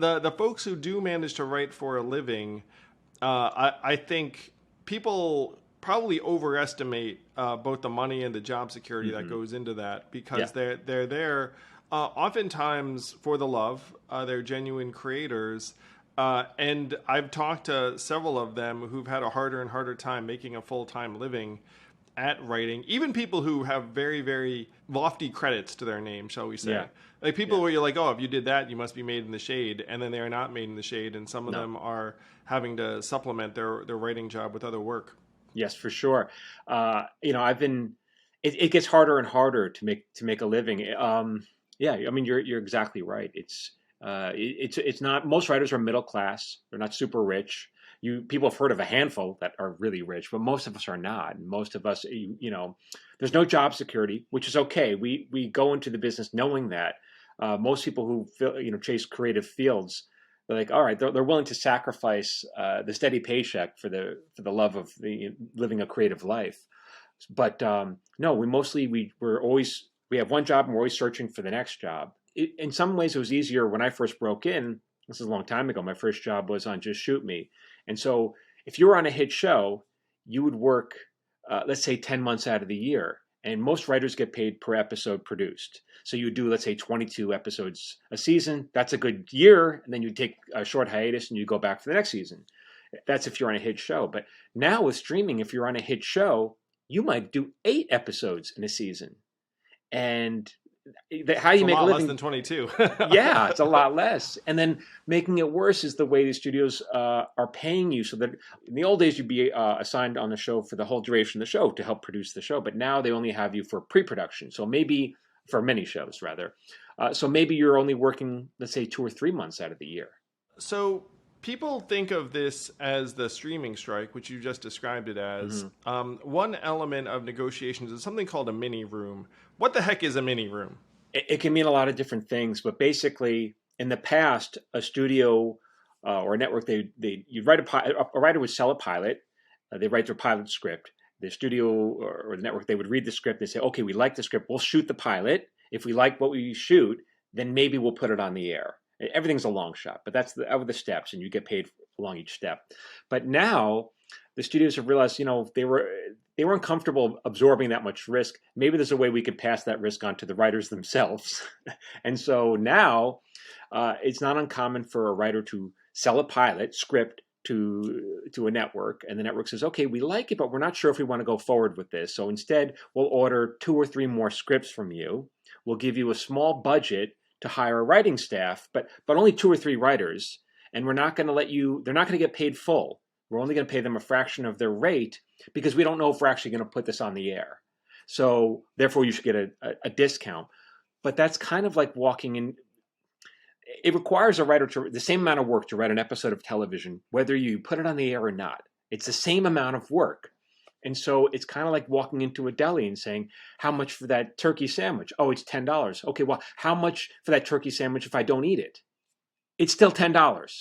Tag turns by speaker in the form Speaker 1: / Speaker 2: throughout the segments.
Speaker 1: the folks who do manage to write for a living, I think people probably overestimate both the money and the job security that goes into that, because they're there oftentimes for the love. They're genuine creators. And I've talked to several of them who've had a harder and harder time making a full-time living at writing. Even people who have very, very lofty credits to their name, shall we say.
Speaker 2: Yeah.
Speaker 1: Like people where you're like, oh, if you did that, you must be made in the shade. And then they are not made in the shade. And some of them are having to supplement their writing job with other work.
Speaker 2: Yes, for sure. It gets harder and harder to make a living. You're exactly right. It's not, most writers are middle class. They're not super rich. People have heard of a handful that are really rich, but most of us are not. And most of us, there's no job security, which is okay. We go into the business knowing that. Most people who chase creative fields, they're like, all right, they're willing to sacrifice the steady paycheck for the love of living a creative life. But no, we have one job and we're always searching for the next job. In some ways, it was easier when I first broke in. This is a long time ago. My first job was on Just Shoot Me. And so if you were on a hit show, you would work, let's say 10 months out of the year. And most writers get paid per episode produced. So you would do, let's say 22 episodes a season. That's a good year. And then you take a short hiatus and you go back for the next season. That's if you're on a hit show. But now with streaming, if you're on a hit show, you might do 8 episodes in a season. And how you make a living,
Speaker 1: less than 22.
Speaker 2: Yeah, it's a lot less. And then making it worse is the way the studios are paying you. So that in the old days, you'd be assigned on the show for the whole duration of the show to help produce the show. But now they only have you for pre-production. So maybe for many shows, rather. So maybe you're only working, let's say, 2 or 3 months out of the year.
Speaker 1: So people think of this as the streaming strike, which you just described it as. One element of negotiations is something called a mini room. What the heck is a mini room?
Speaker 2: It can mean a lot of different things, but basically, in the past, a studio or a network, a writer would sell a pilot. They write their pilot script. The studio or the network, they would read the script. They say, okay, we like the script. We'll shoot the pilot. If we like what we shoot, then maybe we'll put it on the air. Everything's a long shot, but that's the steps, and you get paid along each step. But now the studios have realized, they weren't comfortable absorbing that much risk. Maybe there's a way we could pass that risk on to the writers themselves. And so now it's not uncommon for a writer to sell a pilot script to a network, and the network says, okay, we like it, but we're not sure if we want to go forward with this. So instead, we'll order 2 or 3 more scripts from you. We'll give you a small budget to hire a writing staff, but only 2 or 3 writers, and we're not going to they're not going to get paid full. We're only going to pay them a fraction of their rate because we don't know if we're actually going to put this on the air. So therefore you should get a discount. But that's kind of like walking in. It requires a writer the same amount of work to write an episode of television, whether you put it on the air or not. It's the same amount of work. And so it's kind of like walking into a deli and saying, how much for that turkey sandwich? Oh, it's $10. Okay, well, how much for that turkey sandwich if I don't eat it? It's still $10.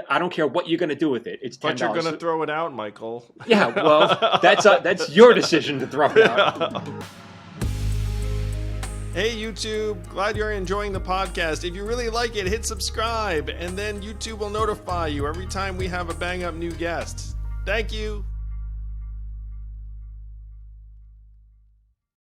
Speaker 2: I don't care what you're going to do with it. It's $10.
Speaker 1: But you're going to throw it out, Michael.
Speaker 2: Yeah, well, that's your decision to throw it out.
Speaker 1: Hey, YouTube. Glad you're enjoying the podcast. If you really like it, hit subscribe, and then YouTube will notify you every time we have a bang-up new guest. Thank you.